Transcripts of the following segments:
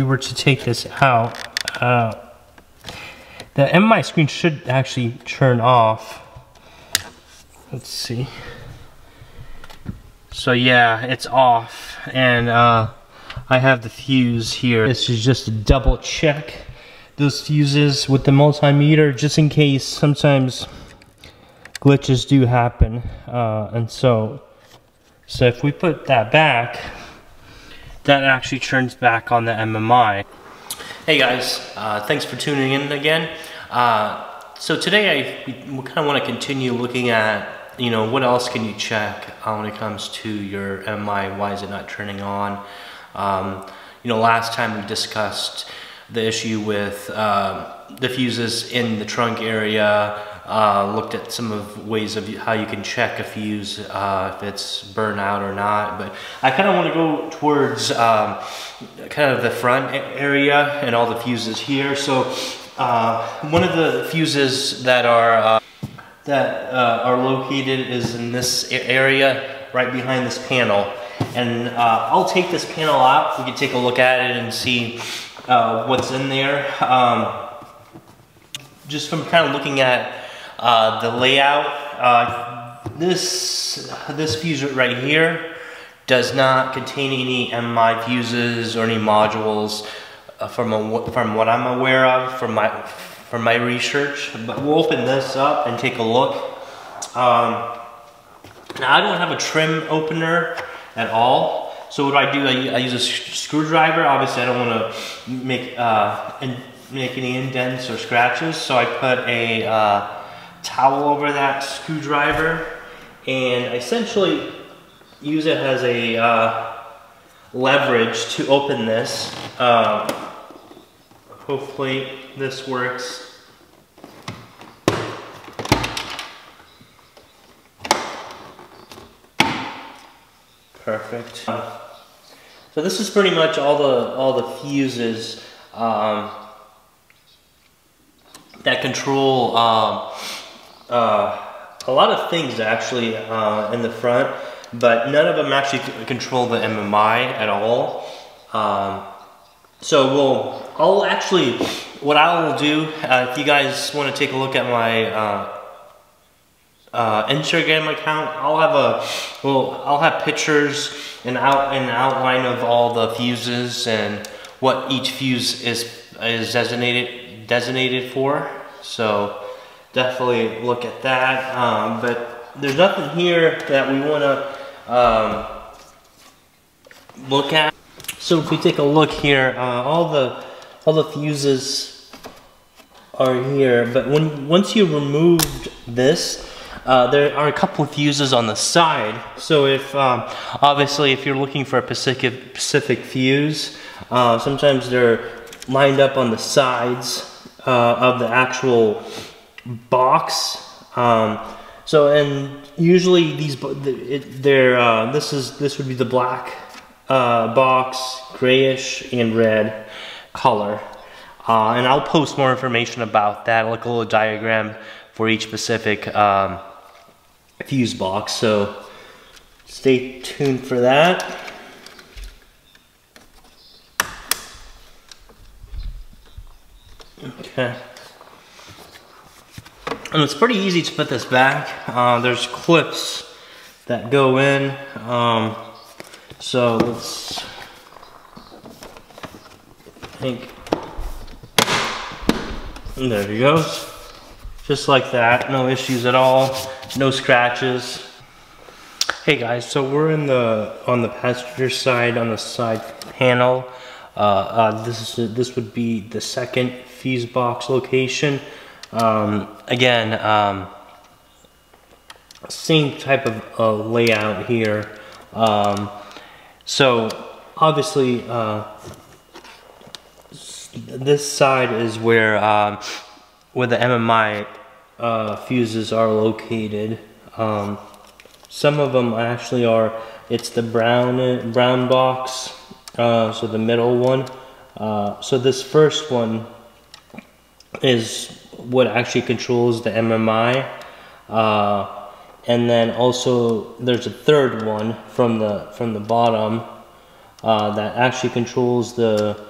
were to take this out, the MMI screen should actually turn off. Let's see. So yeah, it's off, and I have the fuse here. This is just to double check those fuses with the multimeter, just in case sometimes glitches do happen. And so if we put that back, that actually turns back on the MMI. Hey guys, thanks for tuning in again. So today we kind of want to continue looking at, you know, what else can you check when it comes to your MMI? Why is it not turning on? You know, last time we discussed the issue with the fuses in the trunk area, looked at some of ways of how you can check a fuse if it's burnout or not. But I kind of want to go towards kind of the front area and all the fuses here. So one of the fuses that are located is in this area right behind this panel. And I'll take this panel out. We can take a look at it and see what's in there. Just from kind of looking at the layout, this fuse right here does not contain any MMI fuses or any modules from what I'm aware of from my research. But we'll open this up and take a look. Now I don't have a trim opener at all. So what I do, I use a screwdriver. Obviously I don't want to make any indents or scratches, so I put a towel over that screwdriver and I essentially use it as a leverage to open this. Hopefully this works. Perfect. So this is pretty much all the fuses that control a lot of things actually in the front, but none of them actually control the MMI at all. So what I will do, if you guys want to take a look at my Instagram account, I'll have pictures and an outline of all the fuses and what each fuse is designated for. So definitely look at that. But there's nothing here that we want to look at. So if we take a look here, all the fuses are here. But once you removed this, there are a couple of fuses on the side. So if obviously if you're looking for a specific fuse, sometimes they're lined up on the sides of the actual box. And usually this would be the black box, grayish and red color. And I'll post more information about that, like a little diagram for each specific fuse box, so stay tuned for that. Okay. And it's pretty easy to put this back. There's clips that go in. So let's think. And there he goes. Just like that, no issues at all, no scratches. Hey guys, so we're on the passenger side, on the side panel. This would be the second fuse box location. Again, same type of layout here. So obviously, this side is where the MMI fuses are located. Some of them actually are, it's the brown box, so the middle one. So this first one is what actually controls the MMI. And then also there's a third one from the bottom that actually controls the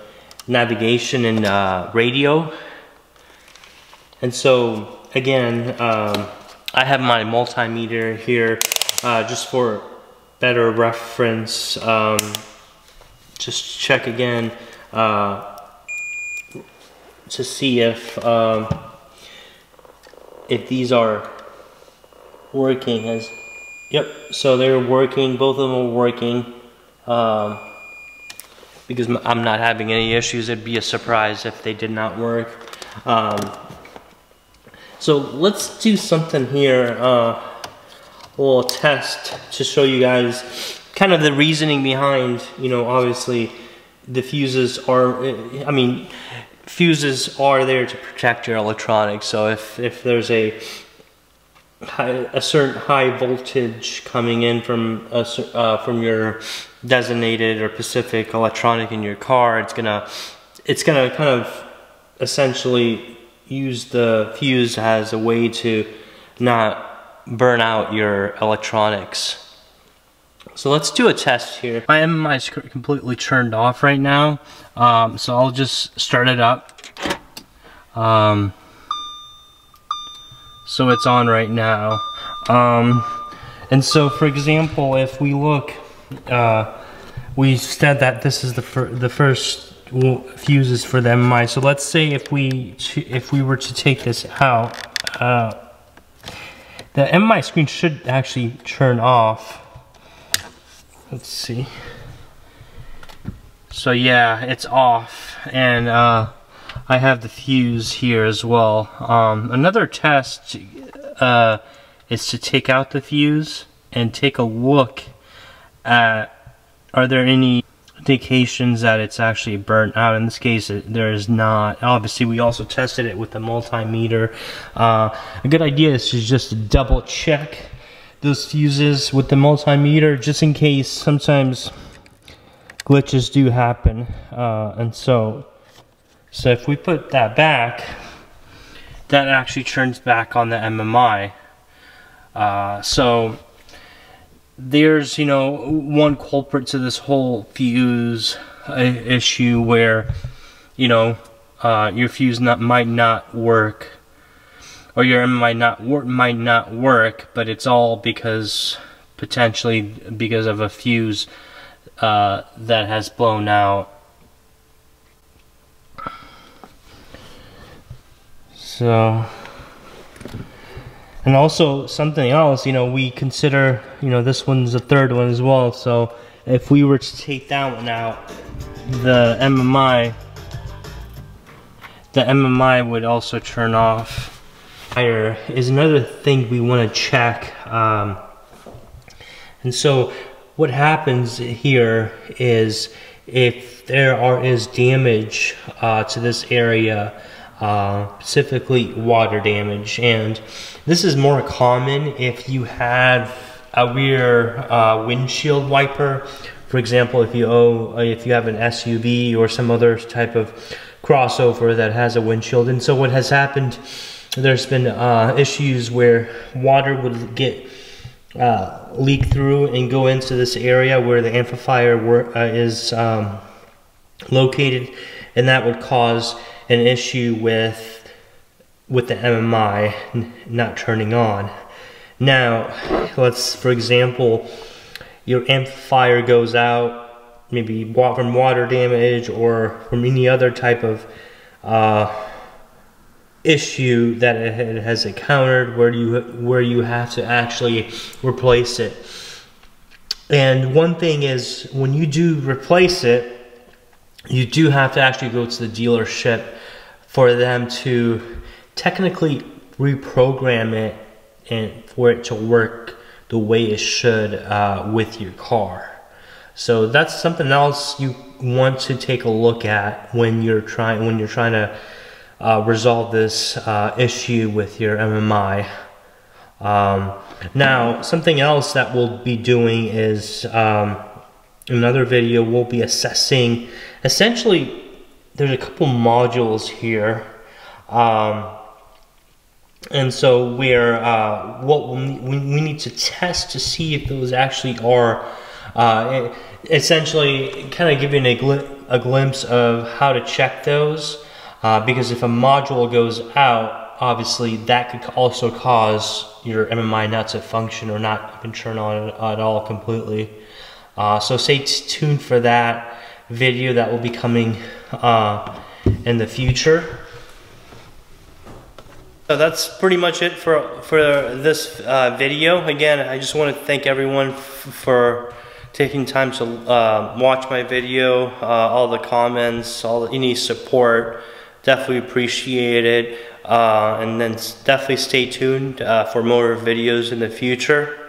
navigation and radio. And so again, I have my multimeter here just for better reference. Just check again to see if these are working. As yep, so they're working. Both of them are working. Because I'm not having any issues. It'd be a surprise if they did not work. So let's do something here, a little test to show you guys kind of the reasoning behind, you know, obviously the fuses are, I mean, fuses are there to protect your electronics. So if there's a certain high voltage coming in from your designated or specific electronic in your car, it's gonna kind of essentially use the fuse as a way to not burn out your electronics. So let's do a test here. My MMI is completely turned off right now, so I'll just start it up. So it's on right now. And so for example, if we look, we said that this is the first fuses for the MMI. So let's say if we were to take this out, the MMI screen should actually turn off. Let's see. So yeah, it's off, and I have the fuse here as well. Another test is to take out the fuse and take a look at, are there any indications that it's actually burnt out. In this case, there is not. Obviously, we also tested it with the multimeter. A good idea is to just double check those fuses with the multimeter, just in case sometimes glitches do happen. And so if we put that back, that actually turns back on the MMI. So there's, you know, one culprit to this whole fuse issue where, you know, your fuse might not work, or your MMI might not work, but it's all potentially because of a fuse that has blown out. So, and also something else, you know, we consider, you know, this one's the third one as well. So if we were to take that one out, the MMI would also turn off. Fire is another thing we want to check. And so what happens here is if there is damage to this area, specifically water damage, and this is more common if you have a rear windshield wiper. For example, if you have an SUV or some other type of crossover that has a windshield. And so what has happened, there's been issues where water would get leak through and go into this area where the amplifier is located, and that would cause an issue with the MMI not turning on. Now, for example, your amplifier goes out, maybe from water damage or from any other type of issue that it has encountered, where you have to actually replace it. And one thing is, when you do replace it, you do have to actually go to the dealership for them to technically reprogram it and for it to work the way it should with your car. So that's something else you want to take a look at when you're trying to resolve this issue with your MMI. Now, something else that we'll be doing is another video. We'll be assessing. Essentially, there's a couple modules here, and so what we need to test to see if those actually are essentially kind of giving a a glimpse of how to check those, because if a module goes out, obviously that could also cause your MMI not to function or not even turn on at all completely. So stay tuned for that video that will be coming in the future. So that's pretty much it for this video. Again, I just want to thank everyone for taking time to watch my video, all the comments, any support. Definitely appreciate it. And then definitely stay tuned for more videos in the future.